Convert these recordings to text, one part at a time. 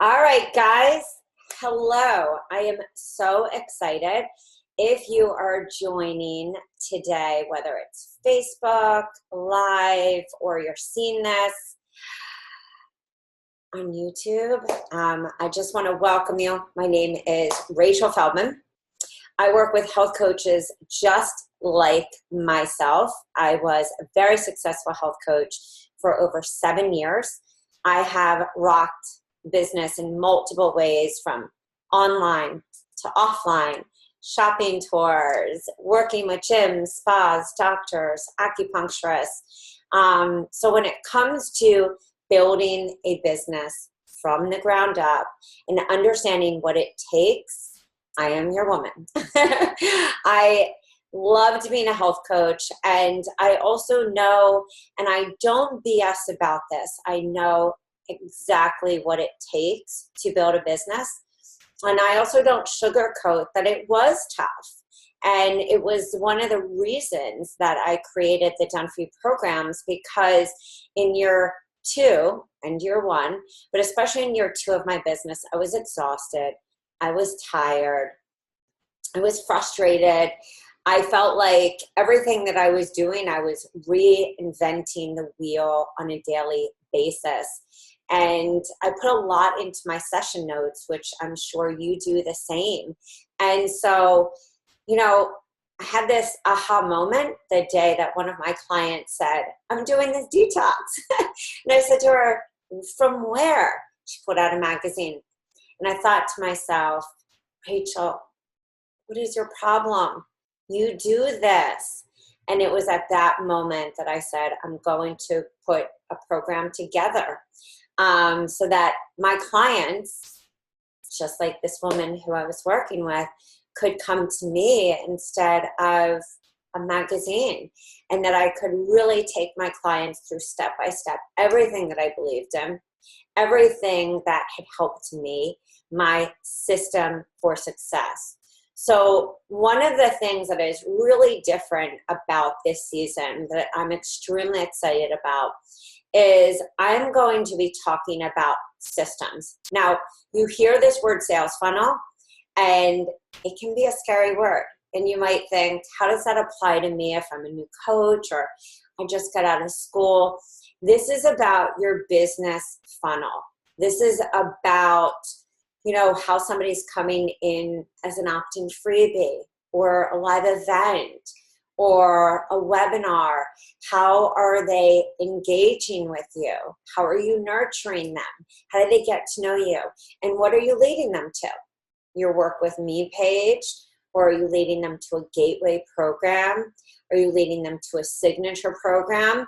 All right, guys. Hello. I am so excited. If you are joining today, whether it's Facebook Live or you're seeing this on YouTube, I just want to welcome you. My name is Rachel Feldman. I work with health coaches just like myself. I was a very successful health coach for over 7 years. I have rocked business in multiple ways, from online to offline, shopping tours, working with gyms, spas, doctors, acupuncturists. So when it comes to building a business from the ground up and understanding what it takes, I am your woman. I loved being a health coach, and I also know, and I don't BS about this, I know exactly what it takes to build a business. And I also don't sugarcoat that it was tough. And it was one of the reasons that I created the Done For You programs, because in year 2 and year 1, but especially in year 2 of my business, I was exhausted. I was tired. I was frustrated. I felt like everything that I was doing, I was reinventing the wheel on a daily basis. And I put a lot into my session notes, which I'm sure you do the same. And so, I had this aha moment the day that one of my clients said, "I'm doing this detox." And I said to her, "From where?" She pulled out a magazine. And I thought to myself, "Rachel, what is your problem? You do this." And it was at that moment that I said, I'm going to put a program together so that my clients, just like this woman who I was working with, could come to me instead of a magazine, and that I could really take my clients through step by step everything that I believed in, everything that had helped me, my system for success. So one of the things that is really different about this season that I'm extremely excited about is I'm going to be talking about systems. Now, you hear this word sales funnel, and it can be a scary word. And you might think, how does that apply to me if I'm a new coach or I just got out of school? This is about your business funnel. This is about how somebody's coming in as an opt-in freebie or a live event or a webinar. How are they engaging with you? How are you nurturing them? How do they get to know you? And what are you leading them to? Your Work With Me page? Or are you leading them to a gateway program? Are you leading them to a signature program?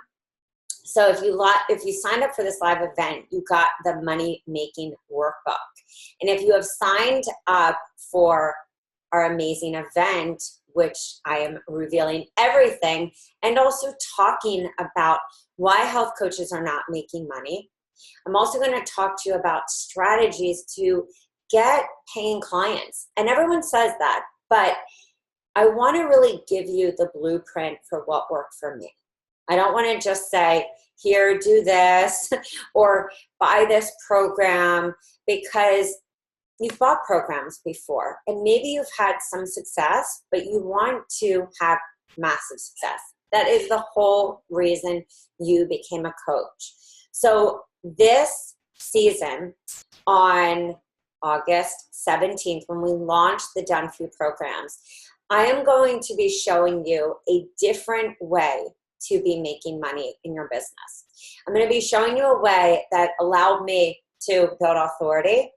So if you signed up for this live event, you got the money making workbook. And if you have signed up for our amazing event, which I am revealing everything and also talking about why health coaches are not making money, I'm also going to talk to you about strategies to get paying clients. And everyone says that, but I want to really give you the blueprint for what worked for me. I don't want to just say, here, do this, or buy this program, because you've bought programs before and maybe you've had some success, but you want to have massive success. That is the whole reason you became a coach. So this season, on August 17th, when we launch the Done For You programs, I am going to be showing you a different way to be making money in your business. I'm going to be showing you a way that allowed me to build authority,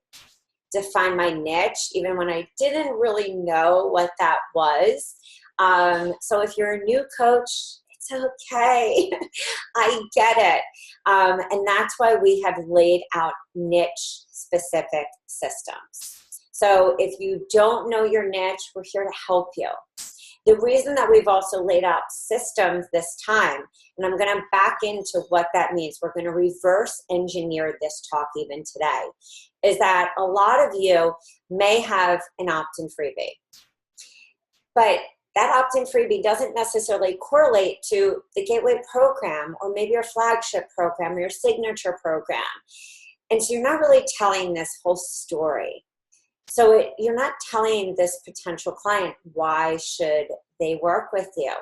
define my niche, even when I didn't really know what that was. So if you're a new coach, it's okay. I get it. And that's why we have laid out niche-specific systems. So if you don't know your niche, we're here to help you. The reason that we've also laid out systems this time, and I'm going to back into what that means, we're going to reverse engineer this talk even today, is that a lot of you may have an opt-in freebie, but that opt-in freebie doesn't necessarily correlate to the gateway program or maybe your flagship program or your signature program. And so you're not really telling this whole story. So you're not telling this potential client why should they work with you.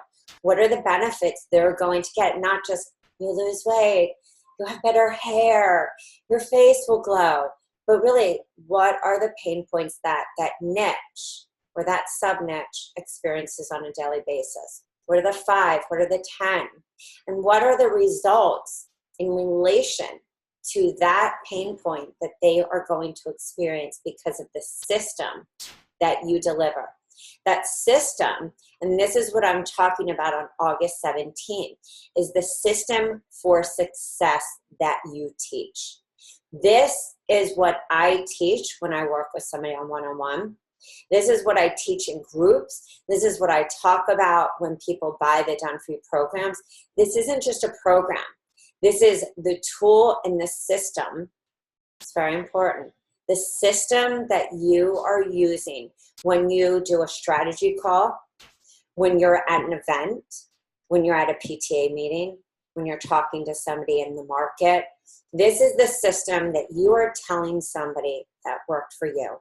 What are the benefits they're going to get? Not just you lose weight, you have better hair, your face will glow. But really, what are the pain points that niche or that sub-niche experiences on a daily basis? What are the 5? What are the 10? And what are the results in relation to that pain point that they are going to experience because of the system that you deliver? That system, and this is what I'm talking about on August 17th, is the system for success that you teach. This is what I teach when I work with somebody on one-on-one. This is what I teach in groups. This is what I talk about when people buy the Done For You programs. This isn't just a program. This is the tool and the system. It's very important. The system that you are using when you do a strategy call, when you're at an event, when you're at a PTA meeting, when you're talking to somebody in the market. This is the system that you are telling somebody that worked for you.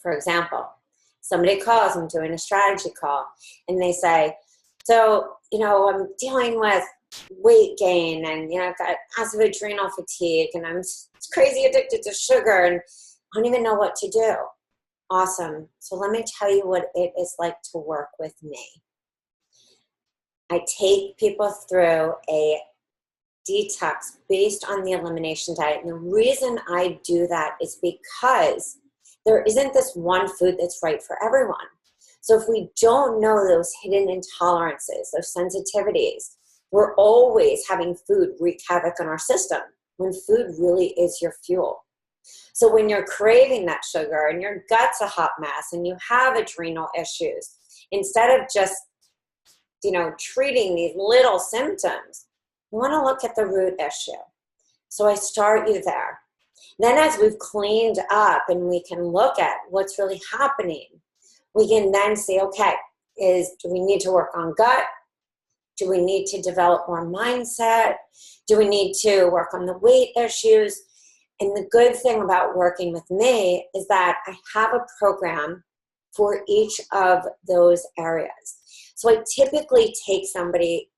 For example, somebody calls, I'm doing a strategy call, and they say, so, I'm dealing with weight gain, and, I've got massive adrenal fatigue, and I'm crazy addicted to sugar, and I don't even know what to do. Awesome. So let me tell you what it is like to work with me. I take people through a detox based on the elimination diet. And the reason I do that is because there isn't this one food that's right for everyone. So if we don't know those hidden intolerances, those sensitivities, we're always having food wreak havoc on our system when food really is your fuel. So when you're craving that sugar and your gut's a hot mess and you have adrenal issues, instead of just, treating these little symptoms, you want to look at the root issue. So I start you there. Then as we've cleaned up and we can look at what's really happening, we can then say, okay, do we need to work on gut? Do we need to develop more mindset? Do we need to work on the weight issues? And the good thing about working with me is that I have a program for each of those areas. So I typically take somebody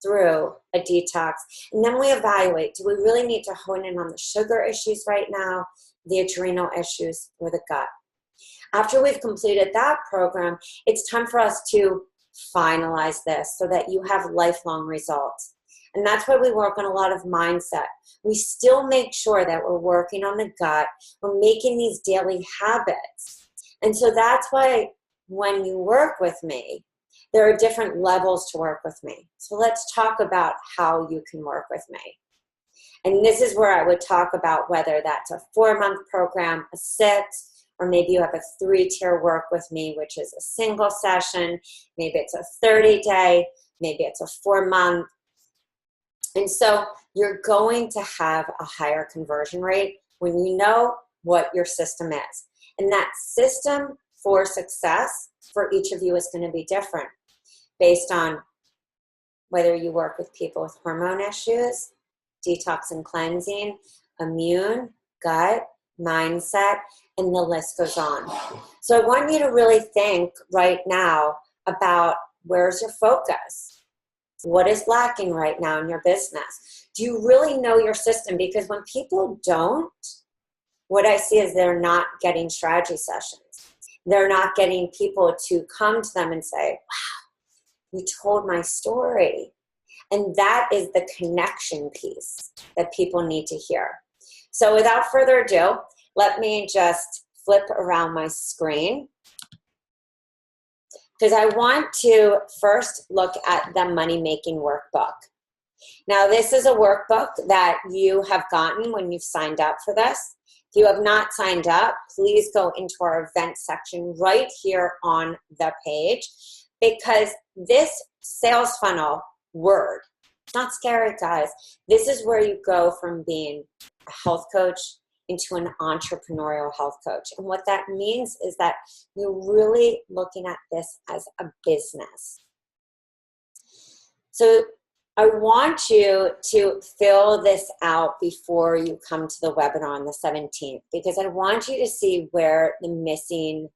through a detox, and then we evaluate, do we really need to hone in on the sugar issues right now, the adrenal issues, or the gut? After we've completed that program, it's time for us to finalize this so that you have lifelong results. And that's why we work on a lot of mindset. We still make sure that we're working on the gut. We're making these daily habits. And so that's why when you work with me, there are different levels to work with me. So let's talk about how you can work with me. And this is where I would talk about whether that's a 4-month program, a 6, or maybe you have a 3-tier work with me, which is a single session. Maybe it's a 30-day, maybe it's a 4-month. And so you're going to have a higher conversion rate when you know what your system is. And that system for success for each of you is going to be different based on whether you work with people with hormone issues, detox and cleansing, immune, gut, mindset, and the list goes on. So I want you to really think right now about where's your focus? What is lacking right now in your business? Do you really know your system? Because when people don't, what I see is they're not getting strategy sessions. They're not getting people to come to them and say, wow, you told my story. And that is the connection piece that people need to hear. So without further ado, let me just flip around my screen, because I want to first look at the money-making workbook. Now, this is a workbook that you have gotten when you've signed up for this. If you have not signed up, please go into our event section right here on the page, because this sales funnel word, it's not scary, guys. This is where you go from being a health coach into an entrepreneurial health coach. And what that means is that you're really looking at this as a business. So I want you to fill this out before you come to the webinar on the 17th, because I want you to see where the missing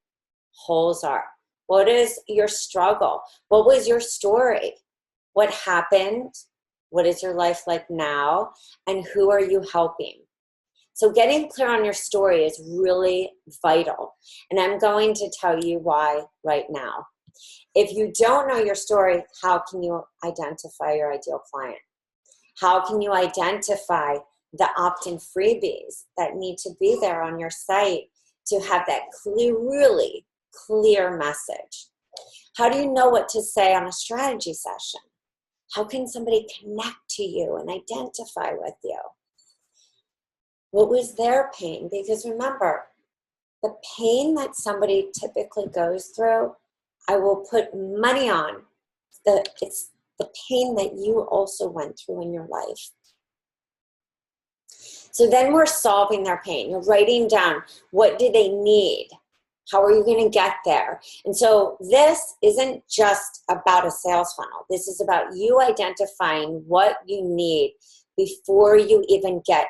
holes are. What is your struggle? What was your story? What happened? What is your life like now? And who are you helping? So getting clear on your story is really vital. And I'm going to tell you why right now. If you don't know your story, how can you identify your ideal client? How can you identify the opt-in freebies that need to be there on your site to have that clear, really clear message? How do you know what to say on a strategy session? How can somebody connect to you and identify with you? What was their pain? Because remember, the pain that somebody typically goes through, I will put money on it's the pain that you also went through in your life. So then we're solving their pain. You're writing down, what do they need? How are you going to get there? And so this isn't just about a sales funnel. This is about you identifying what you need before you even get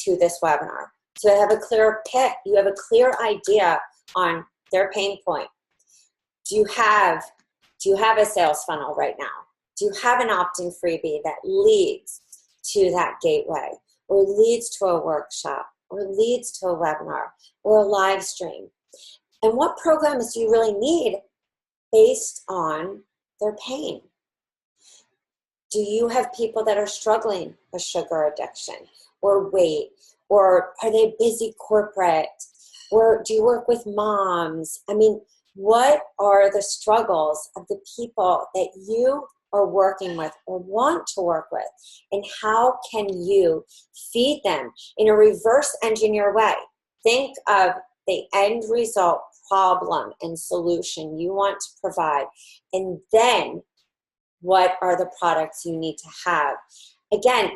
to this webinar. So you have a clear pick. You have a clear idea on their pain point. Do you have a sales funnel right now? Do you have an opt-in freebie that leads to that gateway, or leads to a workshop, or leads to a webinar, or a live stream? And what programs do you really need based on their pain? Do you have people that are struggling with sugar addiction or weight? Or are they busy corporate? Or do you work with moms? I mean, what are the struggles of the people that you are working with or want to work with? And how can you feed them in a reverse engineer way? Think of the end result, problem and solution you want to provide. And then what are the products you need to have? Again,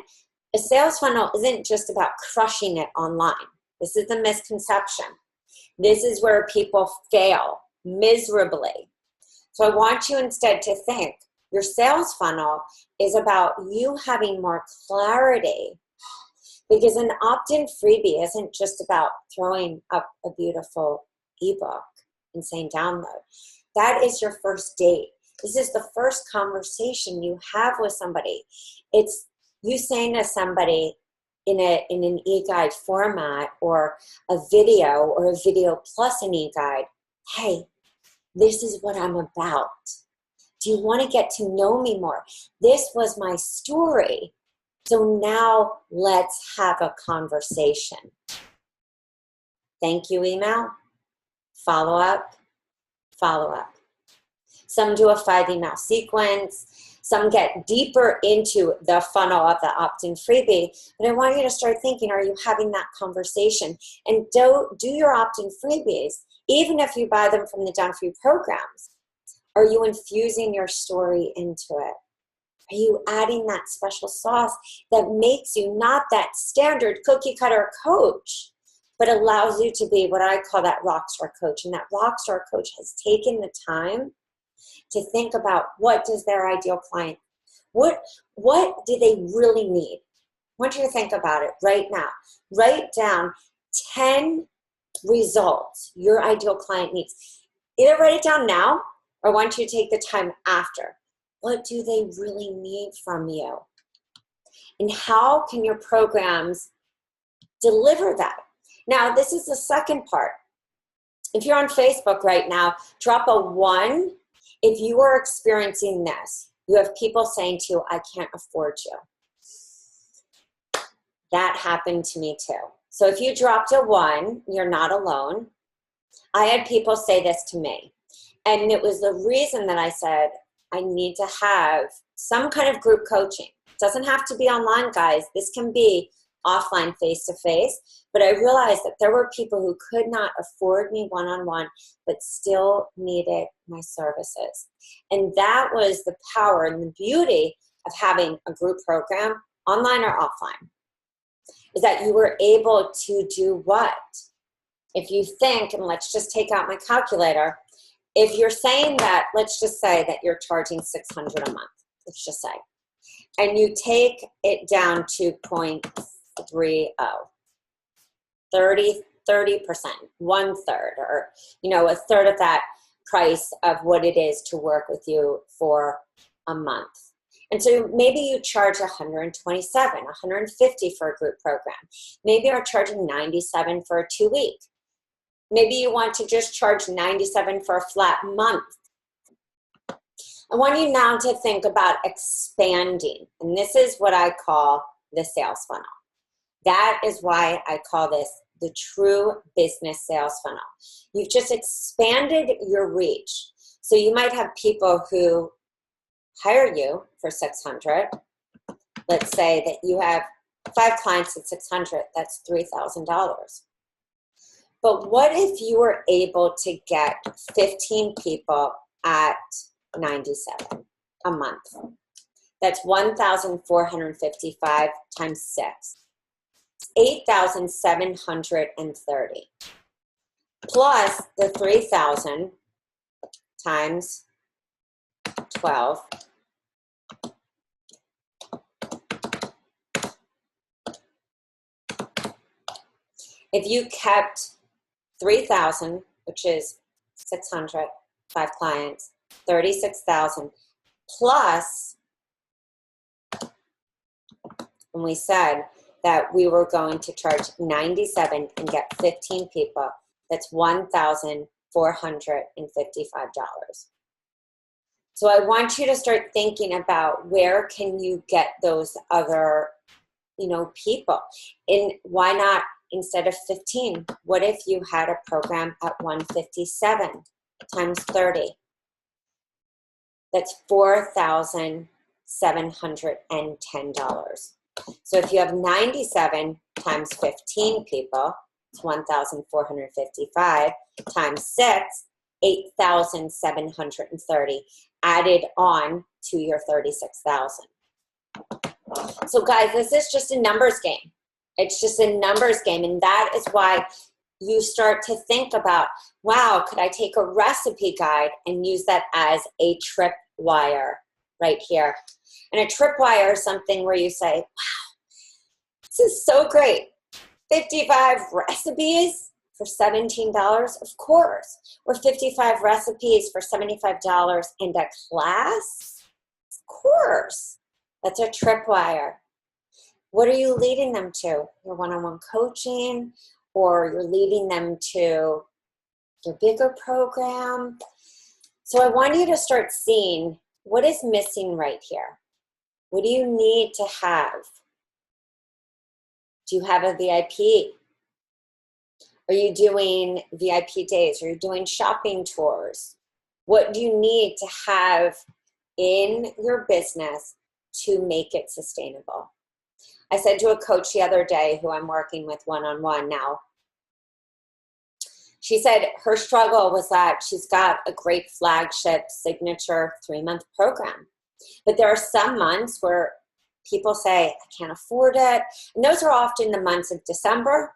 a sales funnel isn't just about crushing it online. This is the misconception. This is where people fail miserably. So I want you instead to think your sales funnel is about you having more clarity, because an opt-in freebie isn't just about throwing up a beautiful ebook and saying download. That is your first date. This is the first conversation you have with somebody. It's you saying to somebody in an e-guide format, or a video plus an e-guide, hey, this is what I'm about. Do you want to get to know me more? This was my story. So now let's have a conversation. Thank you email, follow up, follow up. Some do a 5 email sequence. Some get deeper into the funnel of the opt-in freebie. But I want you to start thinking, are you having that conversation? And do your opt-in freebies, even if you buy them from the Done For You programs, are you infusing your story into it? Are you adding that special sauce that makes you not that standard cookie cutter coach, but allows you to be what I call that rock star coach? And that rock star coach has taken the time to think about, what does their ideal client, what do they really need? I want you to think about it right now. Write down 10 results your ideal client needs. Either write it down now, or I want you to take the time after. What do they really need from you? And how can your programs deliver that? Now, this is the second part. If you're on Facebook right now, drop a 1 if you are experiencing this. You have people saying to you, I can't afford you. That happened to me too. So if you dropped a 1, you're not alone. I had people say this to me. And it was the reason that I said, I need to have some kind of group coaching. It doesn't have to be online, guys. This can be offline, face-to-face. But I realized that there were people who could not afford me one-on-one, but still needed my services. And that was the power and the beauty of having a group program, online or offline, is that you were able to do what? If you think, and let's just take out my calculator, if you're saying that, let's just say that you're charging $600 a month, let's just say. and you take it down to 0.30, 30%, 1/3, or, you know, a third of that price of what it is to work with you for a month. And so maybe you charge 127, 150 for a group program. Maybe you're charging 97 for a 2-week. Maybe you want to just charge 97 for a flat month. I want you now to think about expanding. And this is what I call the sales funnel. That is why I call this the true business sales funnel. You've just expanded your reach. So you might have people who hire you for $600. Let's say that you have 5 clients at $600. That's $3,000. But what if you were able to get 15 people at 97 a month? That's 1,455 times 6. 8,730 plus the 3,000 times 12. If you kept 3,000, which is 600, 5 clients, 36,000 plus, when we said that we were going to charge 97 and get 15 people, that's $1,455. So I want you to start thinking about where can you get those other, you know, people. And why not, instead of 15, what if you had a program at 157 times 30? That's $4,710. So if you have 97 times 15 people, it's 1,455 times 6, 8,730 added on to your 36,000. So guys, this is just a numbers game. It's just a numbers game. And that is why you start to think about, wow, could I take a recipe guide and use that as a tripwire right here? And a tripwire is something where you say, wow, this is so great. 55 recipes for $17, of course. Or 55 recipes for $75 and a class? Of course. That's a tripwire. What are you leading them to? Your one-on-one coaching, or you're leading them to your bigger program? So I want you to start seeing what is missing right here. What do you need to have? Do you have a VIP? Are you doing VIP days? Are you doing shopping tours? What do you need to have in your business to make it sustainable? I said to a coach the other day who I'm working with one-on-one now, she said her struggle was that she's got a great flagship signature 3-month program. But there are some months where people say, I can't afford it. And those are often the months of December,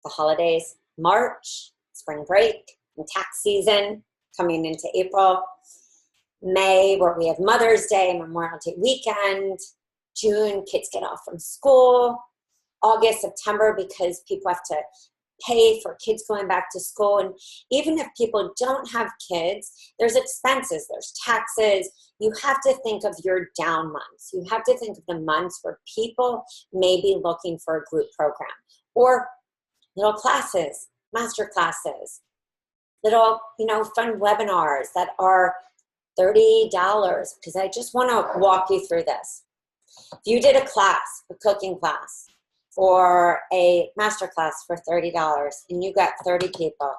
the holidays, March, spring break, and tax season coming into April, May, where we have Mother's Day, Memorial Day weekend, June, kids get off from school, August, September, because people have to pay for kids going back to school. And even if people don't have kids, there's expenses, there's taxes. You have to think of your down months. You have to think of the months where people may be looking for a group program or little classes, master classes, little, fun webinars that are $30, because I just want to walk you through this. If you did a class, a cooking class, or a master class for $30, and you got 30 people,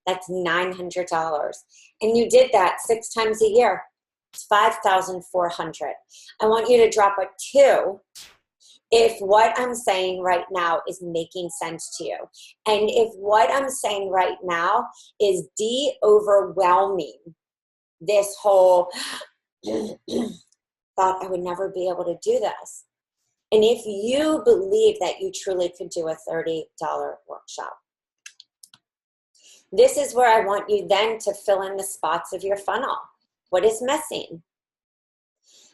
that's $900. And you did that 6 times a year. It's $5,400. I want you to drop a 2 if what I'm saying right now is making sense to you. And if what I'm saying right now is de-overwhelming this whole thought I would never be able to do this. And if you believe that you truly could do a $30 workshop, this is where I want you then to fill in the spots of your funnel. What is missing?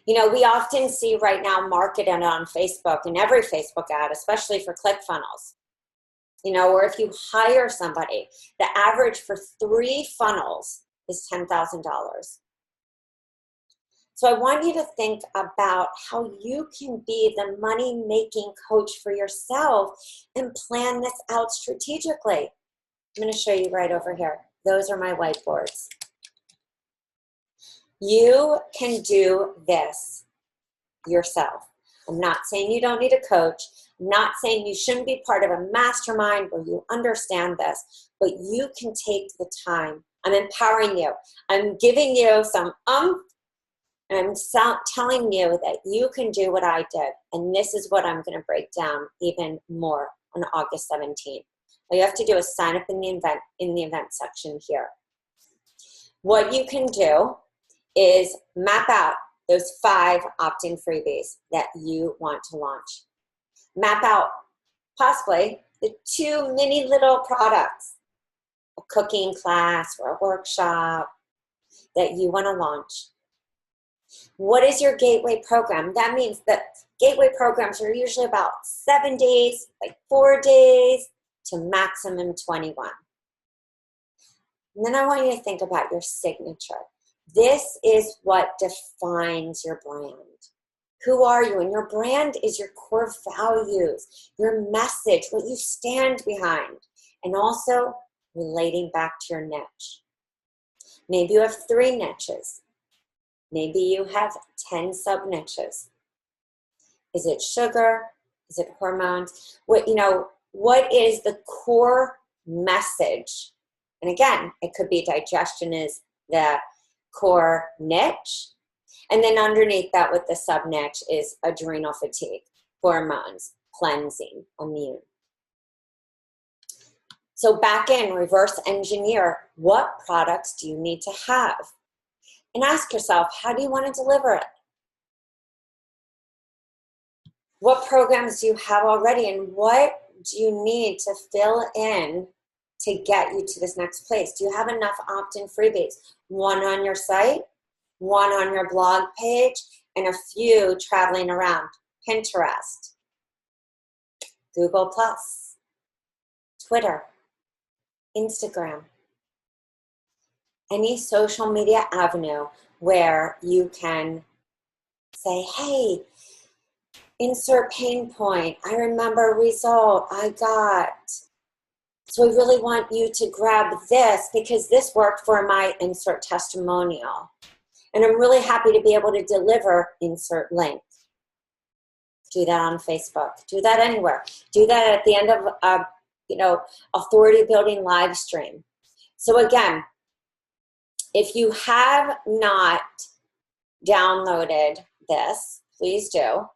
You know, we often see right now marketed on Facebook and every Facebook ad, especially for ClickFunnels. You know, or if you hire somebody, the average for 3 funnels is $10,000. So I want you to think about how you can be the money-making coach for yourself and plan this out strategically. I'm going to show you right over here. Those are my whiteboards. You can do this yourself. I'm not saying you don't need a coach. I'm not saying you shouldn't be part of a mastermind where you understand this, but you can take the time. I'm empowering you. I'm giving you some and I'm telling you that you can do what I did. And this is what I'm going to break down even more on August 17th. All you have to do is sign up in the event section here. What you can do is map out those 5 opt-in freebies that you want to launch. Map out possibly the 2 mini little products, a cooking class or a workshop that you want to launch. What is your gateway program? That means that gateway programs are usually about 7 days, like 4 days to maximum 21. And then I want you to think about your signature. This is what defines your brand. Who are you? And your brand is your core values, your message, what you stand behind, and also relating back to your niche. Maybe you have 3 niches. Maybe you have 10 sub-niches. Is it sugar? Is it hormones? What is the core message? And again, it could be digestion is the core niche. And then underneath that with the sub-niche is adrenal fatigue, hormones, cleansing, immune. So back in, reverse engineer, what products do you need to have? And ask yourself, how do you want to deliver it? What programs do you have already, and what do you need to fill in to get you to this next place? Do you have enough opt-in freebies? 1 on your site, 1 on your blog page, and a few traveling around. Pinterest, Google+, Twitter, Instagram. Any social media avenue where you can say, hey, insert pain point. I remember a result I got. So I really want you to grab this because this worked for my insert testimonial. And I'm really happy to be able to deliver insert link. Do that on Facebook. Do that anywhere. Do that at the end of authority building live stream. So again, if you have not downloaded this, please do.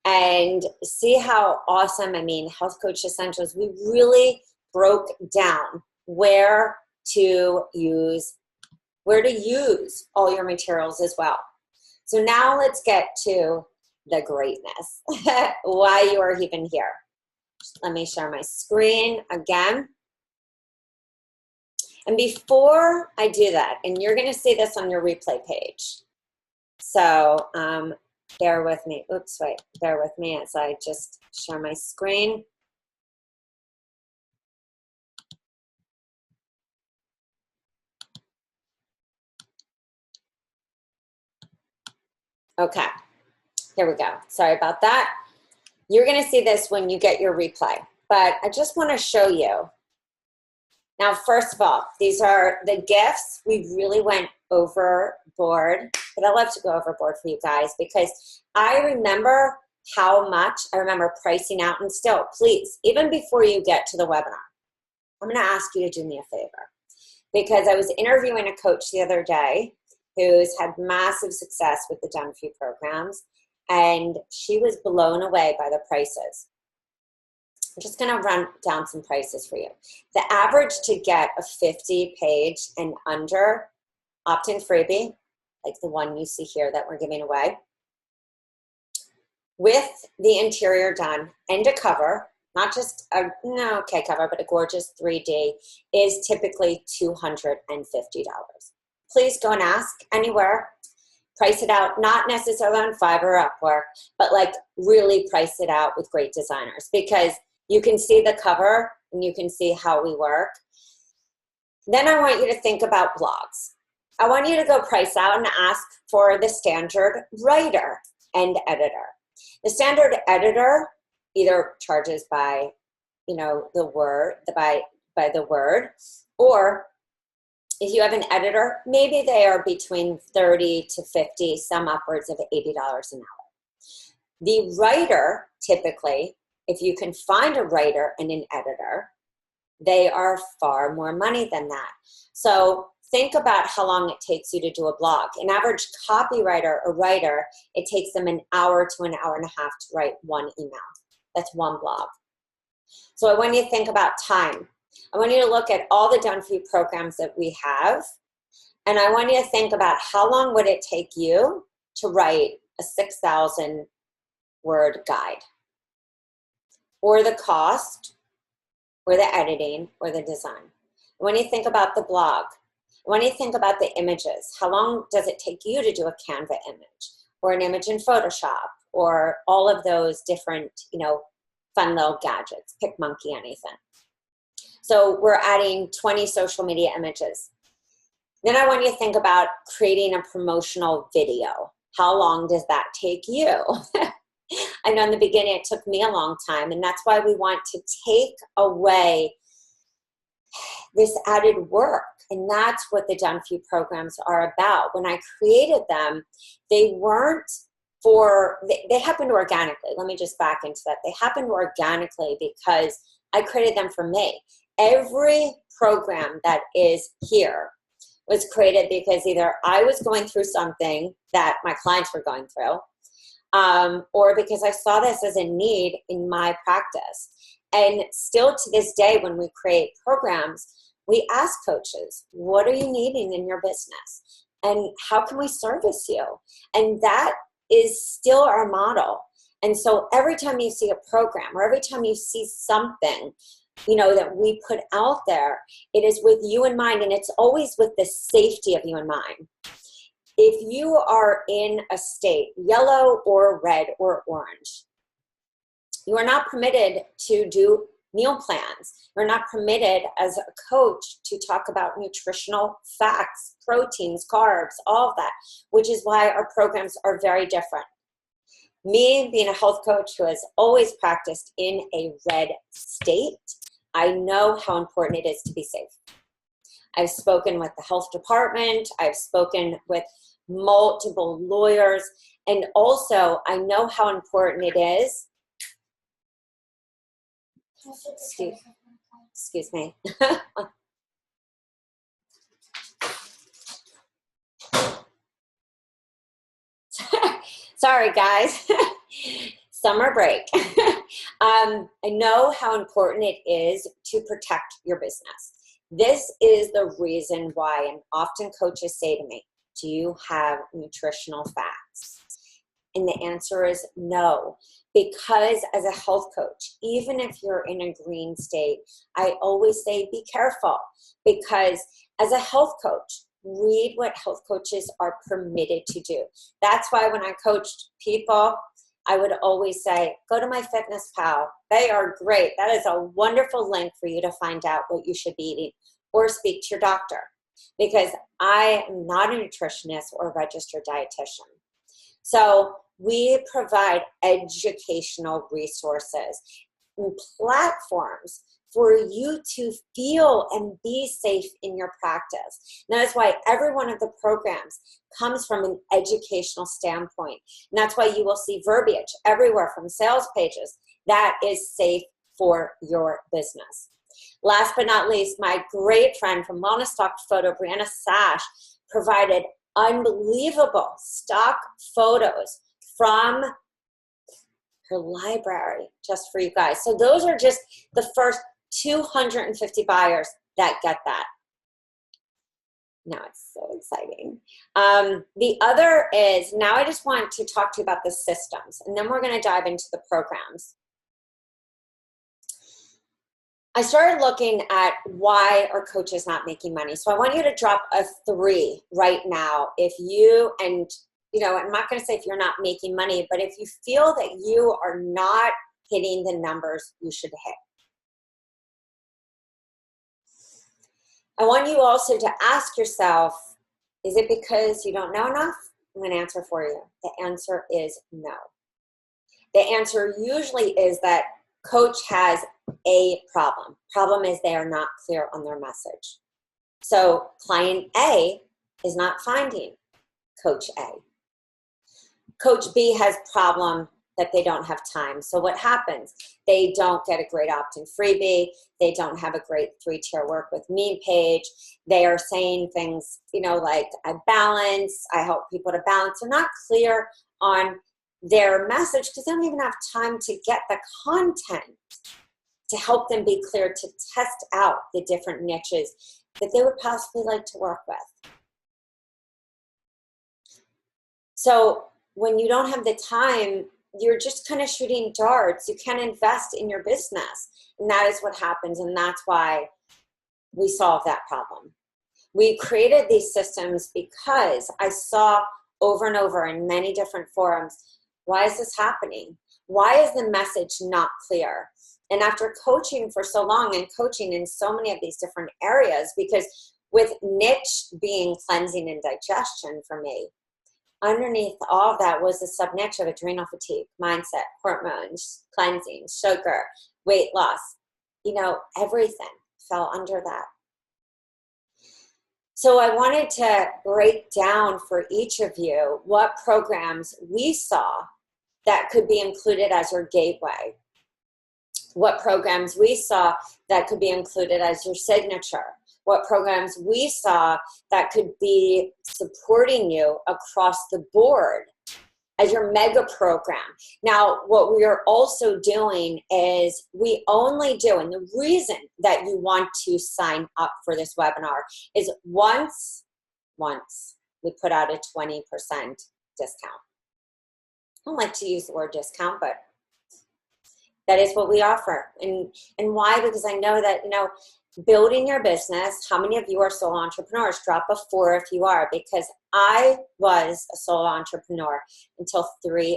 And see how awesome, Health Coach Essentials, we really broke down where to use all your materials as well. So now let's get to the greatness, why you are even here. Let me share my screen again. And before I do that, and you're going to see this on your replay page. So bear with me. Bear with me as I just share my screen. Okay, here we go. Sorry about that. You're going to see this when you get your replay, but I just want to show you. Now, first of all, these are the gifts. We really went overboard, but I love to go overboard for you guys because I remember how much I remember pricing out. And still, please, even before you get to the webinar, I'm going to ask you to do me a favor because I was interviewing a coach the other day who's had massive success with the Done For You programs, and she was blown away by the prices. I'm just going to run down some prices for you. The average to get a 50-page and under opt-in freebie, like the one you see here that we're giving away, with the interior done and a cover, not just a cover, but a gorgeous 3D, is typically $250. Please go and ask anywhere. Price it out, not necessarily on Fiverr or Upwork, but like really price it out with great designers, because you can see the cover and you can see how we work. Then I want you to think about blogs. I want you to go price out and ask for the standard writer and editor. The standard editor either charges by, the word, by the word, or if you have an editor, maybe they are between 30 to 50, some upwards of $80 an hour. The writer, typically, if you can find a writer and an editor, they are far more money than that. So think about how long it takes you to do a blog. An average copywriter or writer, it takes them an hour to an hour and a half to write one email. That's one blog. So I want you to think about time. I want you to look at all the Done For You programs that we have, and I want you to think about how long would it take you to write a 6,000 word guide, or the cost, or the editing, or the design. When you think about the blog, when you think about the images, how long does it take you to do a Canva image, or an image in Photoshop, or all of those different, fun little gadgets, pick monkey, anything. So we're adding 20 social media images. Then I want you to think about creating a promotional video. How long does that take you? I know in the beginning it took me a long time, and that's why we want to take away this added work. And that's what the Done For You programs are about. When I created them, they weren't they happened organically. Let me just back into that. They happened organically because I created them for me. Every program that is here was created because either I was going through something that my clients were going through, or because I saw this as a need in my practice. And still to this day, when we create programs, we ask coaches, what are you needing in your business? And how can we service you? And that is still our model. And so every time you see a program, or every time you see something, that we put out there, it is with you in mind, and it's always with the safety of you in mind. If you are in a state, yellow or red or orange, you are not permitted to do meal plans. You're not permitted as a coach to talk about nutritional facts, proteins, carbs, all of that, which is why our programs are very different. Me being a health coach who has always practiced in a red state, I know how important it is to be safe. I've spoken with the health department. I've spoken with multiple lawyers. And also, I know how important it is. Excuse me. Sorry, guys. Summer break. I know how important it is to protect your business. This is the reason why, and often coaches say to me, do you have nutritional facts? And the answer is no. Because as a health coach, even if you're in a green state, I always say be careful. Because as a health coach, read what health coaches are permitted to do. That's why when I coached people, I would always say, go to MyFitnessPal. They are great. That is a wonderful link for you to find out what you should be eating, or speak to your doctor, because I am not a nutritionist or a registered dietitian. So we provide educational resources and platforms for you to feel and be safe in your practice. And that is why every one of the programs comes from an educational standpoint. And that's why you will see verbiage everywhere from sales pages that is safe for your business. Last but not least, my great friend from Wellness Stock Photo, Brianna Sash, provided unbelievable stock photos from her library just for you guys. So those are just the first 250 buyers that get that. Now it's so exciting. The other is, now I just want to talk to you about the systems, and then we're going to dive into the programs. I started looking at why are coaches not making money. So I want you to drop a 3 right now if you, and I'm not going to say if you're not making money, but if you feel that you are not hitting the numbers you should hit. I want you also to ask yourself, is it because you don't know enough? I'm going to answer for you. The answer is no. The answer usually is that coach has a problem. Problem is they are not clear on their message. So client A is not finding coach A. Coach B has problem that they don't have time. So what happens? They don't get a great opt-in freebie. They don't have a great 3-tier work with me page. They are saying things, like I balance, I help people to balance. They're not clear on their message because they don't even have time to get the content to help them be clear to test out the different niches that they would possibly like to work with. So when you don't have the time, you're just kind of shooting darts. You can't invest in your business. And that is what happens. And that's why we solve that problem. We created these systems because I saw over and over in many different forums, why is this happening? Why is the message not clear? And after coaching for so long and coaching in so many of these different areas, because with niche being cleansing and digestion for me, underneath all of that was the sub-niche of adrenal fatigue, mindset, hormones, cleansing, sugar, weight loss. Everything fell under that. So I wanted to break down for each of you what programs we saw that could be included as your gateway. What programs we saw that could be included as your signature. What programs we saw that could be supporting you across the board as your mega program. Now, what we are also doing is we only do, and the reason that you want to sign up for this webinar is once we put out a 20% discount. I don't like to use the word discount, but that is what we offer. And why? Because I know that, building your business, how many of you are solo entrepreneurs? Drop a 4 if you are, because I was a solo entrepreneur until 3.5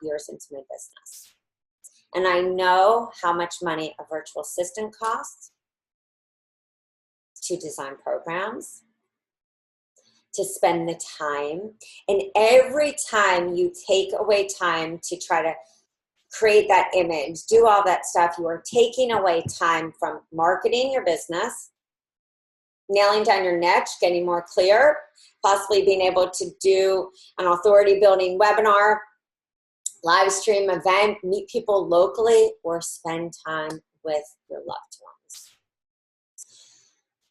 years into my business. And I know how much money a virtual assistant costs to design programs, to spend the time. And every time you take away time to try to create that image, do all that stuff, you are taking away time from marketing your business, nailing down your niche, getting more clear, possibly being able to do an authority building webinar, live stream event, meet people locally, or spend time with your loved ones.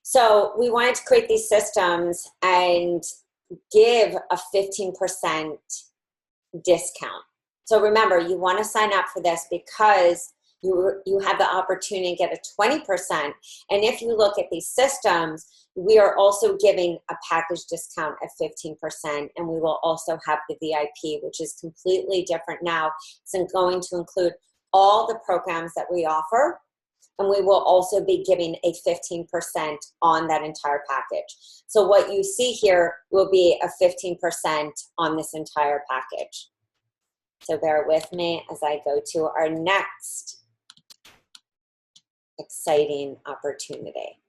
So we wanted to create these systems and give a 15% discount. So remember, you want to sign up for this because you have the opportunity to get a 20%. And if you look at these systems, we are also giving a package discount at 15%. And we will also have the VIP, which is completely different now. It's going to include all the programs that we offer. And we will also be giving a 15% on that entire package. So what you see here will be a 15% on this entire package. So bear with me as I go to our next exciting opportunity.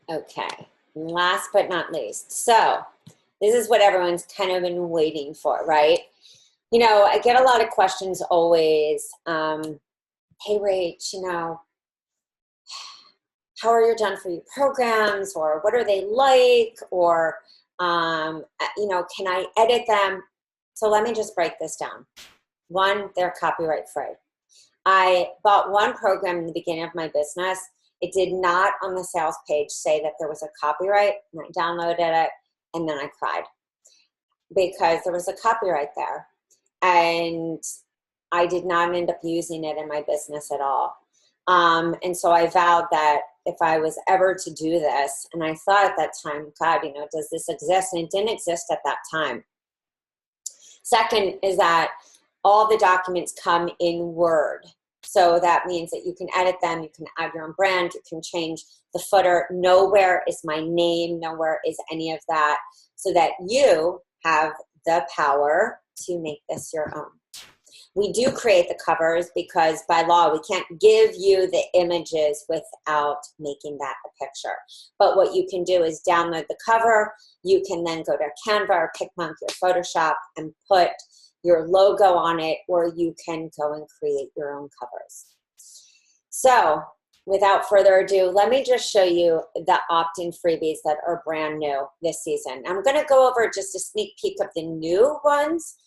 Okay, last but not least. So this is what everyone's kind of been waiting for, right? I get a lot of questions always. Hey, Rach, how are your done for you programs, or what are they like, or, can I edit them? So let me just break this down. One, they're copyright free. I bought one program in the beginning of my business. It did not on the sales page say that there was a copyright, and I downloaded it, and then I cried because there was a copyright there. And I did not end up using it in my business at all. And so I vowed that if I was ever to do this, and I thought at that time, God, does this exist? And it didn't exist at that time. Second is that all the documents come in Word. So that means that you can edit them, you can add your own brand, you can change the footer. Nowhere is my name, nowhere is any of that, so that you have the power to make this your own. We do create the covers because by law, we can't give you the images without making that a picture. But what you can do is download the cover. You can then go to Canva or PicMonkey or Photoshop and put your logo on it, or you can go and create your own covers. So without further ado, let me just show you the opt-in freebies that are brand new this season. I'm going to go over just a sneak peek of the new ones.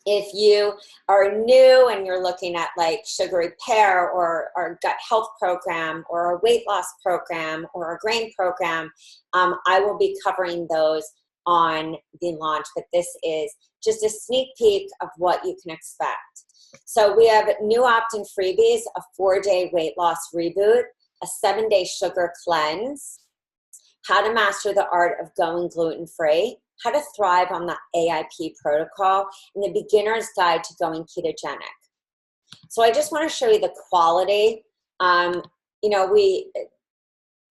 If you are new and you're looking at like sugar repair or our gut health program or a weight loss program or a grain program, I will be covering those on the launch, but this is just a sneak peek of what you can expect. So we have new opt-in freebies, a 4-day weight loss reboot, a 7-day sugar cleanse, how to master the art of going gluten-free, how to thrive on the AIP protocol, and the beginner's guide to going ketogenic. So I just want to show you the quality. We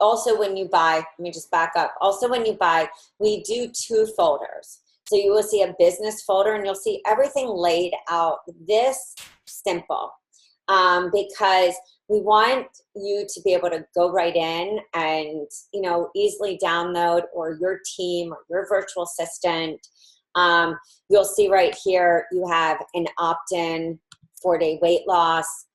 also, when you buy, let me just back up. Also, when you buy, we do 2 folders. So you will see a business folder and you'll see everything laid out this simple, because we want you to be able to go right in and, easily download, or your team or your virtual assistant. You'll see right here, you have an opt-in 4-day weight loss.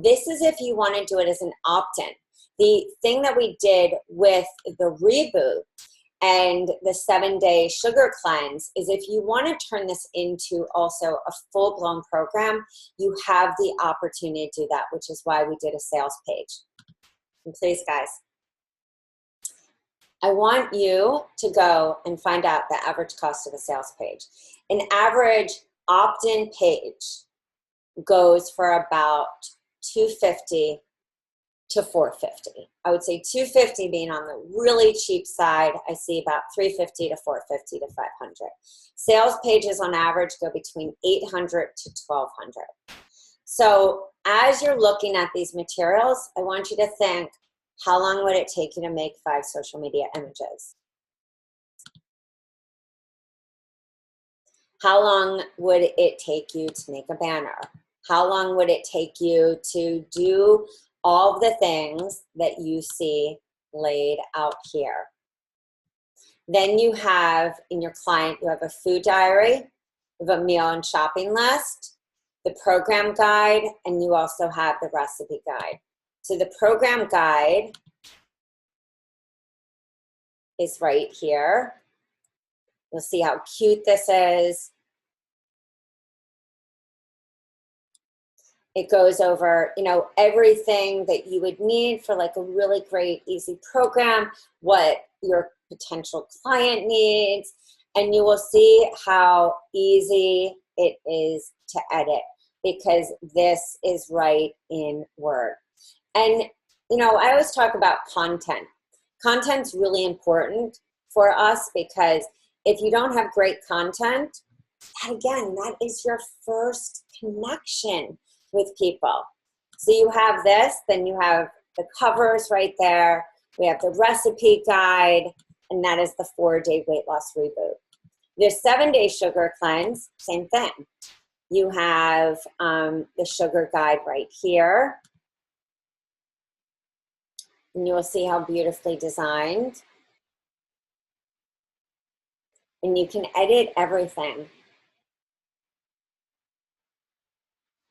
This is if you want to do it as an opt-in. The thing that we did with the reboot and the 7-day sugar cleanse is if you want to turn this into also a full-blown program, you have the opportunity to do that, which is why we did a sales page. And please, guys, I want you to go and find out the average cost of a sales page. An average opt-in page goes for about $250 to $450. I would say $250 being on the really cheap side. I see about $350 to $450 to $500. Sales pages on average go between $800 to $1,200. So as you're looking at these materials, I want you to think, how long would it take you to make 5 social media images? How long would it take you to make a banner? How long would it take you to do all of the things that you see laid out here? Then you have, in your client, you have a food diary, you have a meal and shopping list, the program guide, and you also have the recipe guide. So the program guide is right here. You'll see how cute this is. It goes over, everything that you would need for like a really great, easy program, what your potential client needs, and you will see how easy it is to edit because this is right in Word. And, I always talk about content. Content's really important for us because if you don't have great content, that is your first connection with people. So you have this, then you have the covers right there. We have the recipe guide, and that is the 4-day weight loss reboot. The 7-day sugar cleanse, same thing. You have the sugar guide right here. And you will see how beautifully designed. And you can edit everything.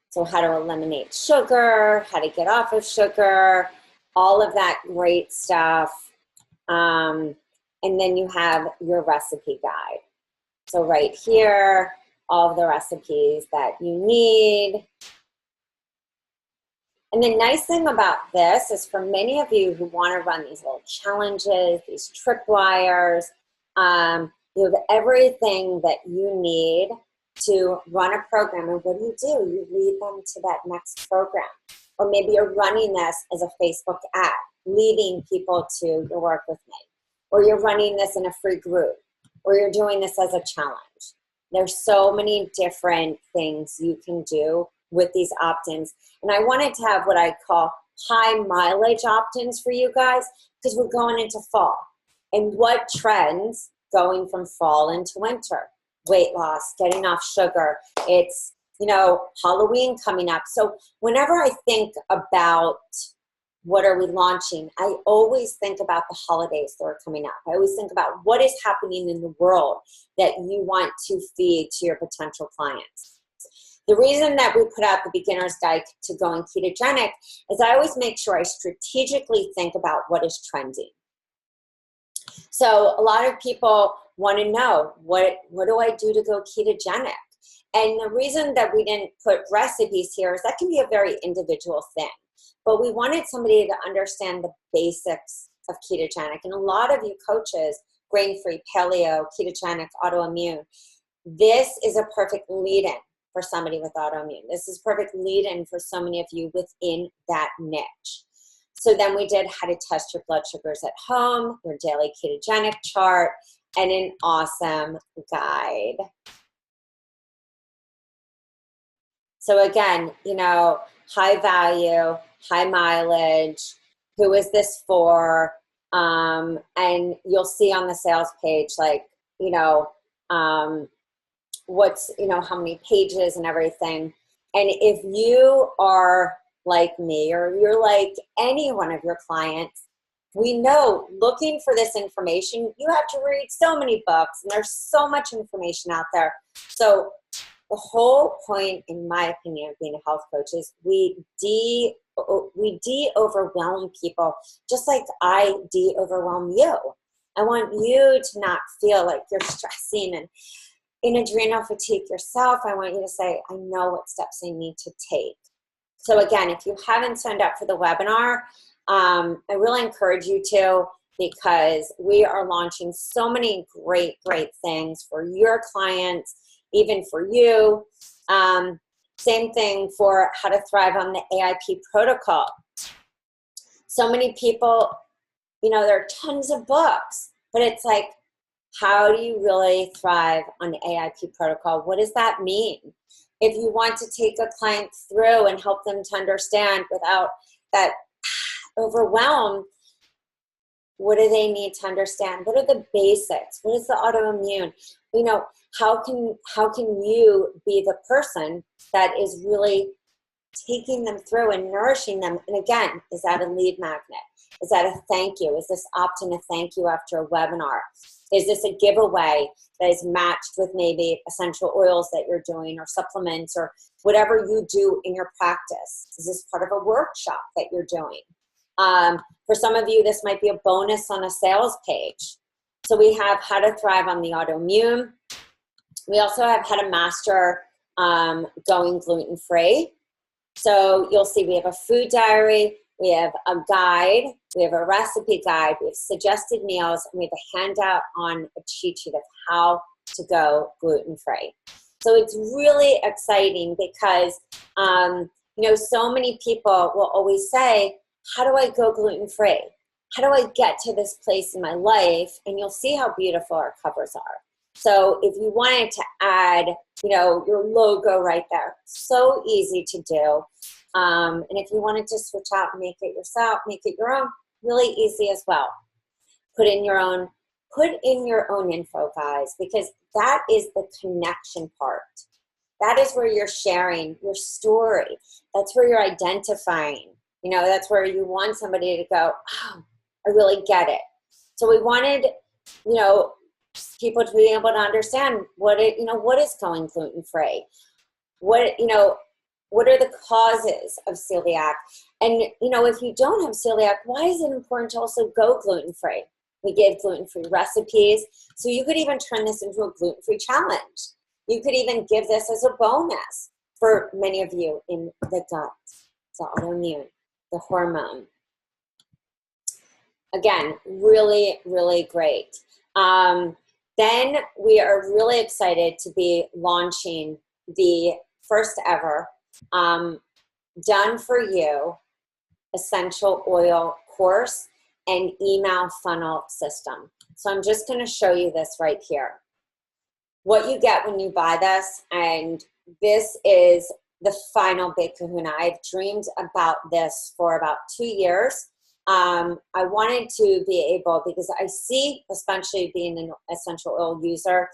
So how to eliminate sugar, how to get off of sugar, all of that great stuff. And then you have your recipe guide. So right here, all of the recipes that you need. And the nice thing about this is for many of you who want to run these little challenges, these tripwires, you have everything that you need to run a program. And what do? You lead them to that next program. Or maybe you're running this as a Facebook ad, leading people to your work with me. Or you're running this in a free group. Or you're doing this as a challenge. There's so many different things you can do with these opt-ins. And I wanted to have what I call high mileage opt-ins for you guys, because we're going into fall. And what trends going from fall into winter? Weight loss, getting off sugar. It's, you know, Halloween coming up. So whenever I think about what are we launching, I always think about the holidays that are coming up. I always think about what is happening in the world that you want to feed to your potential clients. The reason that we put out the beginner's guide to going ketogenic is I always make sure I strategically think about what is trending. So a lot of people want to know, what do I do to go ketogenic? And the reason that we didn't put recipes here is that can be a very individual thing. But we wanted somebody to understand the basics of ketogenic. And a lot of you coaches, grain-free, paleo, ketogenic, autoimmune, this is a perfect lead-in for somebody with autoimmune. This is perfect lead-in for so many of you within that niche. So then we did how to test your blood sugars at home, your daily ketogenic chart, and an awesome guide. So again, you know, high value, high mileage, who is this for? And you'll see on the sales page, like, you know, what's, you know, how many pages and everything. And if you are like me, or you're like any one of your clients, we know looking for this information, you have to read so many books, and there's so much information out there. So the whole point, in my opinion, of being a health coach is we de-overwhelm people, just like I de-overwhelm you. I want you to not feel like you're stressing and in adrenal fatigue yourself. I want you to say, I know what steps I need to take. So again, if you haven't signed up for the webinar, I really encourage you to, because we are launching so many great things for your clients, even for you. Same thing for how to thrive on the AIP protocol. So many people, you know, there are tons of books, but it's like, how do you really thrive on the AIP protocol? What does that mean? If you want to take a client through and help them to understand without that overwhelm, what do they need to understand? What are the basics? What is the autoimmune? You know, how can you be the person that is really taking them through and nourishing them? And again, is that a lead magnet? Is that a thank you? Is this opting a thank you after a webinar? Is this a giveaway that is matched with maybe essential oils that you're doing, or supplements, or whatever you do in your practice? Is this part of a workshop that you're doing? For some of you, this might be a bonus on a sales page. So we have how to thrive on the autoimmune. We also have how to master going gluten-free. So you'll see we have a food diary, we have a guide, we have a recipe guide, we have suggested meals, and we have a handout on a cheat sheet of how to go gluten-free. So it's really exciting because, you know, so many people will always say, how do I go gluten-free? How do I get to this place in my life? And you'll see how beautiful our covers are. So if you wanted to add, you know, your logo right there, so easy to do. And if you wanted to switch out and make it yourself, make it your own, really easy as well. Put in your own info, guys, because that is the connection part. That is where you're sharing your story. That's where you're identifying. You know, that's where you want somebody to go, oh, I really get it. So we wanted, you know, people to be able to understand what is going gluten-free. What are the causes of celiac? And, you know, if you don't have celiac, why is it important to also go gluten-free? We give gluten-free recipes. So you could even turn this into a gluten-free challenge. You could even give this as a bonus for many of you in the gut, the autoimmune, the hormone. Again, really, really great. Then we are really excited to be launching the first ever done for you essential oil course and email funnel system. So I'm just going to show you this right here. What you get when you buy this, and this is the final big kahuna. I've dreamed about this for about 2 years. I wanted to be able, because I see, especially being an essential oil user,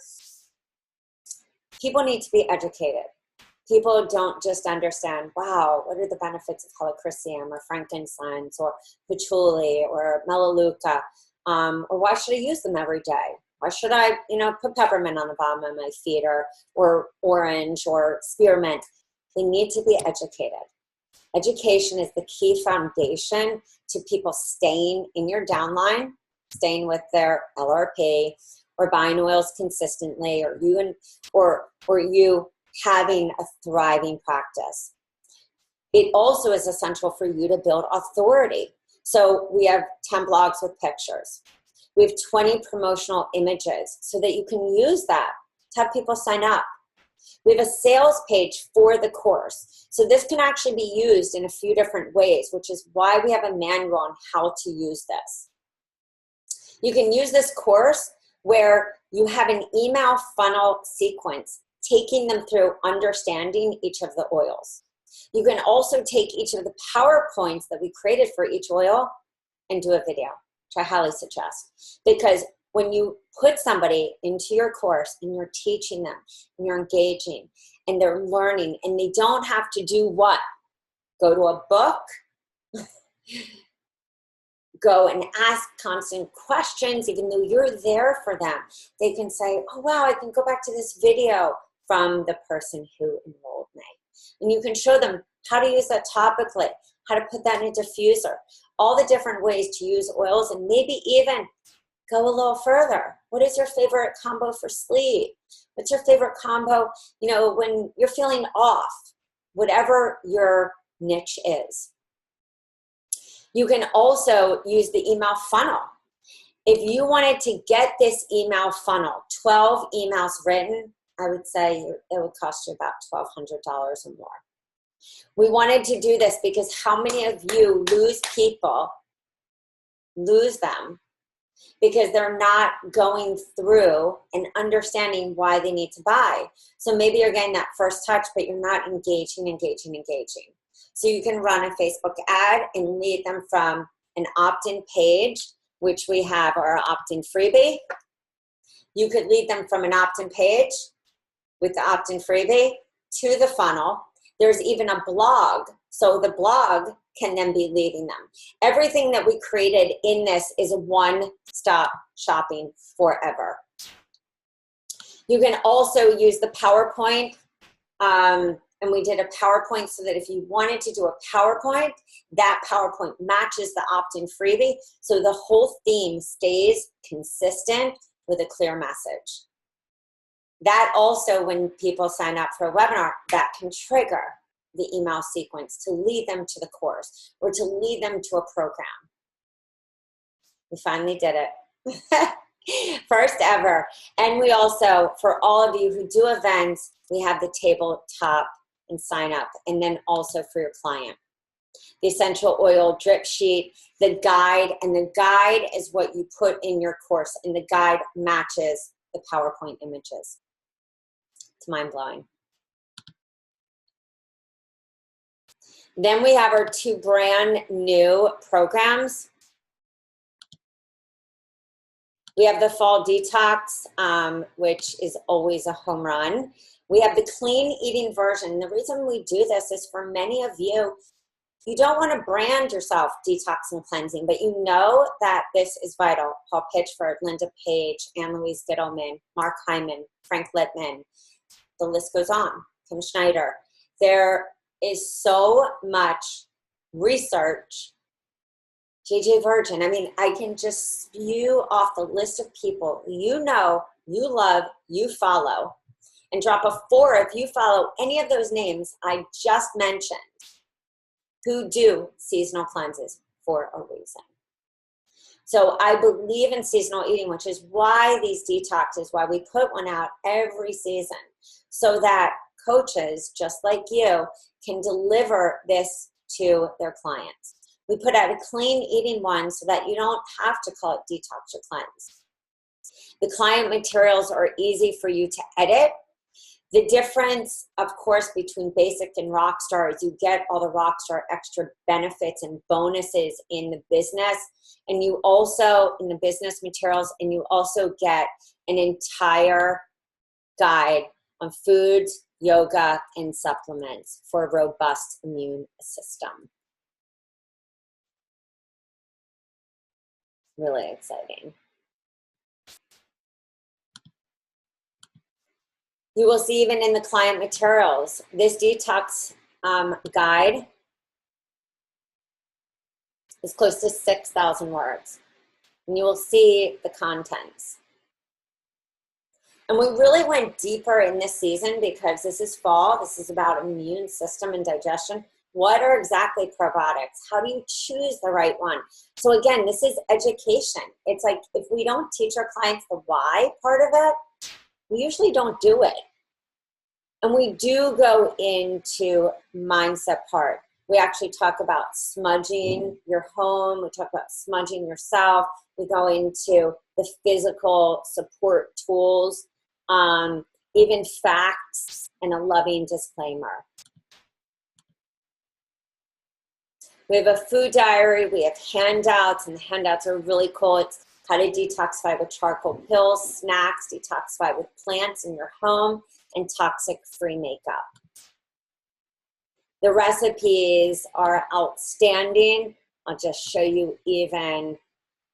people need to be educated. People don't just understand, wow, what are the benefits of helichrysum or frankincense or patchouli or melaleuca, or why should I use them every day? Why should I, put peppermint on the bottom of my feet, or orange or spearmint? They need to be educated. Education is the key foundation to people staying in your downline, staying with their LRP, or buying oils consistently, or you having a thriving practice. It also is essential for you to build authority. So we have 10 blogs with pictures. We have 20 promotional images so that you can use that to have people sign up. We have a sales page for the course. So this can actually be used in a few different ways, which is why we have a manual on how to use this. You can use this course where you have an email funnel sequence, taking them through understanding each of the oils. You can also take each of the PowerPoints that we created for each oil and do a video, which I highly suggest. Because when you put somebody into your course and you're teaching them and you're engaging and they're learning, and they don't have to do what? Go to a book, go and ask constant questions, even though you're there for them. They can say, oh, wow, I can go back to this video from the person who enrolled me. And you can show them how to use that topically, how to put that in a diffuser, all the different ways to use oils, and maybe even go a little further. What is your favorite combo for sleep? What's your favorite combo, when you're feeling off, whatever your niche is. You can also use the email funnel. If you wanted to get this email funnel, 12 emails written, I would say it would cost you about $1,200 or more. We wanted to do this because how many of you lose them, because they're not going through and understanding why they need to buy. So maybe you're getting that first touch, but you're not engaging. So you can run a Facebook ad and lead them from an opt-in page, which we have our opt-in freebie. You could lead them from an opt-in page with the opt-in freebie to the funnel. There's even a blog. So the blog can then be leading them. Everything that we created in this is a one-stop shopping forever. You can also use the PowerPoint, and we did a PowerPoint so that if you wanted to do a PowerPoint, that PowerPoint matches the opt-in freebie, so the whole theme stays consistent with a clear message. That also, when people sign up for a webinar, that can trigger the email sequence to lead them to the course or to lead them to a program. We finally did it. First ever. And we also, for all of you who do events, we have the tabletop and sign up, and then also for your client. The essential oil drip sheet, the guide, and the guide is what you put in your course, and the guide matches the PowerPoint images. It's mind-blowing. Then we have our 2 brand new programs. We have the Fall Detox, which is always a home run. We have the clean eating version. The reason we do this is for many of you, you don't want to brand yourself detox and cleansing, but you know that this is vital. Paul Pitchford, Linda Page, Ann-Louise Gittleman, Mark Hyman, Frank Littman, the list goes on, Kim Schneider. There is so much research. JJ Virgin, I mean, I can just spew off the list of people you know, you love, you follow, and drop a 4 if you follow any of those names I just mentioned who do seasonal cleanses for a reason. So I believe in seasonal eating, which is why these detoxes, why we put one out every season, so that coaches just like you can deliver this to their clients. We put out a clean eating one so that you don't have to call it detox or cleanse. The client materials are easy for you to edit. The difference, of course, between basic and rockstar is you get all the rockstar extra benefits and bonuses in the business, and you also, in the business materials, and you also get an entire guide on foods, yoga, and supplements for a robust immune system. Really exciting. You will see even in the client materials, this detox guide is close to 6,000 words. And you will see the contents. And we really went deeper in this season because this is fall. This is about immune system and digestion. What are exactly probiotics? How do you choose the right one? So again, this is education. It's like if we don't teach our clients the why part of it, we usually don't do it. And we do go into mindset part. We actually talk about smudging your home. We talk about smudging yourself. We go into the physical support tools, even facts, and a loving disclaimer. We have a food diary. We have handouts, and the handouts are really cool. It's how to detoxify with charcoal pills, snacks, detoxify with plants in your home, and toxic-free makeup. The recipes are outstanding. I'll just show you even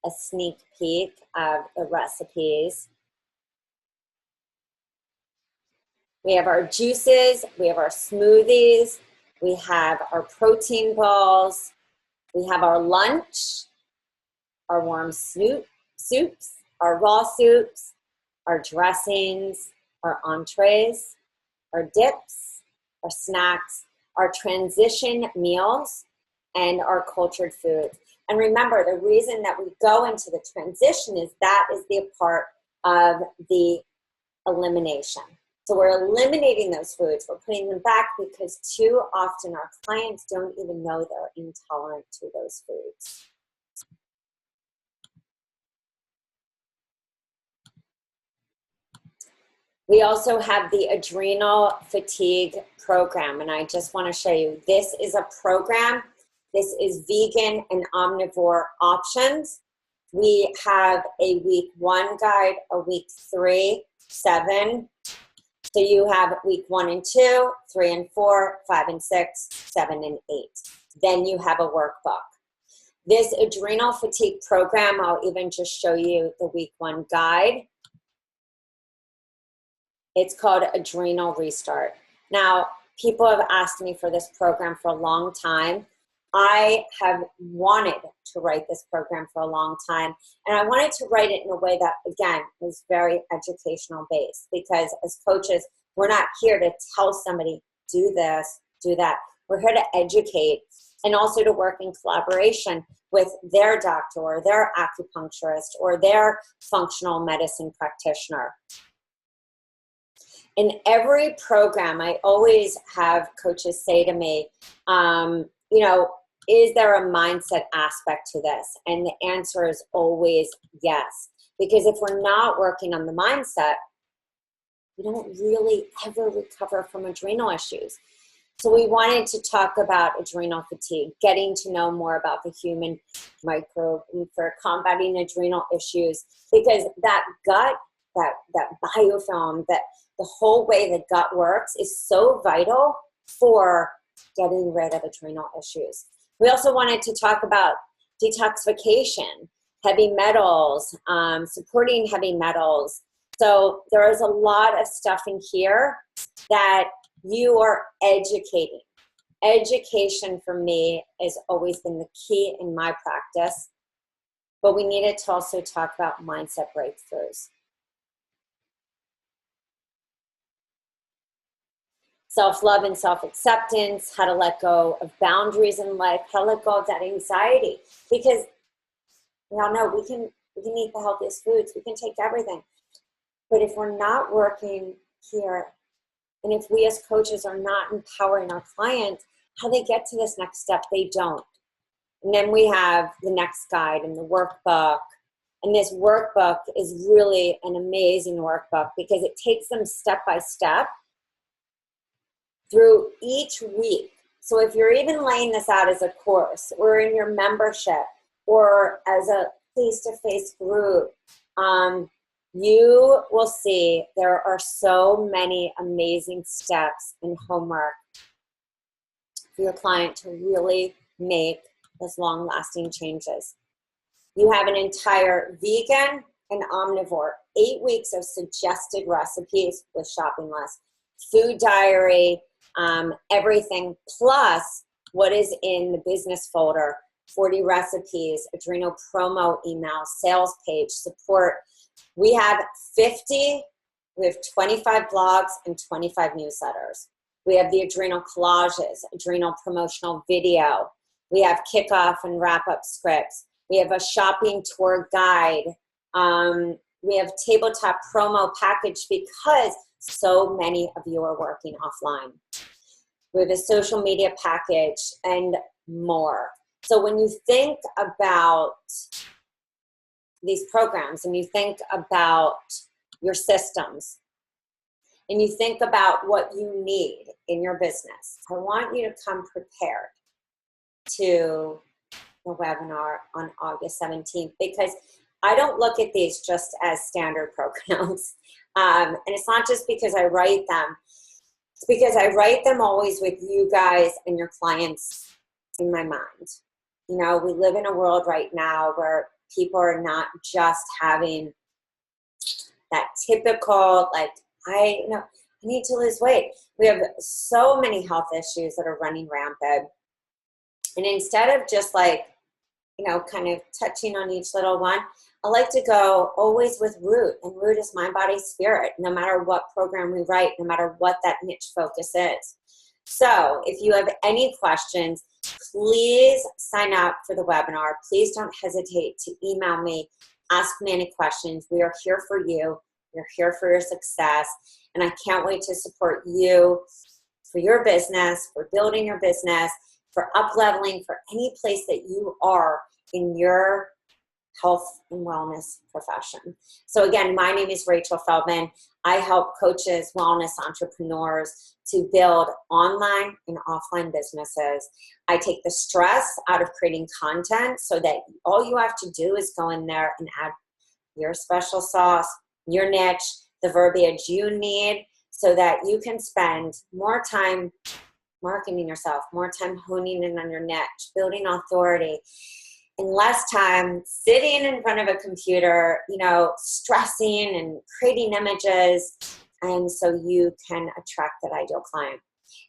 a sneak peek of the recipes. We have our juices, we have our smoothies, we have our protein balls, we have our lunch, our warm soups, our raw soups, our dressings, our entrees, our dips, our snacks, our transition meals, and our cultured foods. And remember, the reason that we go into the transition is that is the part of the elimination. So we're eliminating those foods. We're putting them back because too often our clients don't even know they're intolerant to those foods. We also have the adrenal fatigue program, and I just want to show you. This is a program. This is vegan and omnivore options. We have a week 1 guide, a week 3, 7. So you have week 1 and 2, 3 and 4, 5 and 6, 7 and 8. Then you have a workbook. This adrenal fatigue program, I'll even just show you the week 1 guide. It's called Adrenal Restart. Now, people have asked me for this program for a long time. I have wanted to write this program for a long time, and I wanted to write it in a way that, again, is very educational based, because as coaches, we're not here to tell somebody, do this, do that. We're here to educate and also to work in collaboration with their doctor or their acupuncturist or their functional medicine practitioner. In every program, I always have coaches say to me, you know, is there a mindset aspect to this? And the answer is always yes. Because if we're not working on the mindset, we don't really ever recover from adrenal issues. So we wanted to talk about adrenal fatigue, getting to know more about the human microbe for combating adrenal issues, because that gut, that biofilm, that the whole way the gut works is so vital for getting rid of adrenal issues. We also wanted to talk about detoxification, heavy metals, supporting heavy metals. So there is a lot of stuff in here that you are educating. Education for me has always been the key in my practice, but we needed to also talk about mindset breakthroughs. Self-love and self-acceptance, how to let go of boundaries in life, how to let go of that anxiety. Because we all know we can eat the healthiest foods, we can take everything. But if we're not working here, and if we as coaches are not empowering our clients, how they get to this next step, they don't. And then we have the next guide and the workbook. And this workbook is really an amazing workbook because it takes them step by step through each week. So if you're even laying this out as a course or in your membership or as a face-to-face group, you will see there are so many amazing steps and homework for your client to really make those long-lasting changes. You have an entire vegan and omnivore, 8 weeks of suggested recipes with shopping lists, food diary, everything, plus what is in the business folder, 40 recipes, adrenal promo email, sales page, support. We have 25 blogs and 25 newsletters. We have the adrenal collages, adrenal promotional video. We have kickoff and wrap-up scripts. We have a shopping tour guide. We have tabletop promo package because so many of you are working offline. We have a social media package and more. So when you think about these programs and you think about your systems and you think about what you need in your business, I want you to come prepared to the webinar on August 17th, because I don't look at these just as standard programs. And it's not just because I write them. It's because I write them always with you guys and your clients in my mind. You know, we live in a world right now where people are not just having that typical, like, I need to lose weight. We have so many health issues that are running rampant. And instead of just like, kind of touching on each little one, I like to go always with root, and root is mind, body, spirit, no matter what program we write, no matter what that niche focus is. So if you have any questions, please sign up for the webinar. Please don't hesitate to email me, ask me any questions. We are here for you. We're here for your success. And I can't wait to support you for your business, for building your business, for up-leveling, for any place that you are in your health and wellness profession. So again, my name is Rachel Feldman. I help coaches, wellness entrepreneurs to build online and offline businesses. I take the stress out of creating content so that all you have to do is go in there and add your special sauce, your niche, the verbiage you need, so that you can spend more time marketing yourself, more time honing in on your niche, building authority, and less time sitting in front of a computer, stressing and creating images, and so you can attract that ideal client.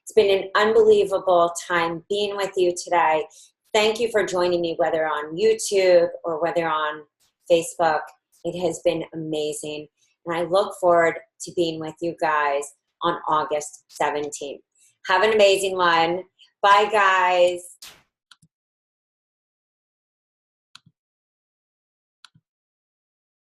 It's been an unbelievable time being with you today. Thank you for joining me, whether on YouTube or whether on Facebook. It has been amazing, and I look forward to being with you guys on August 17th. Have an amazing one. Bye, guys.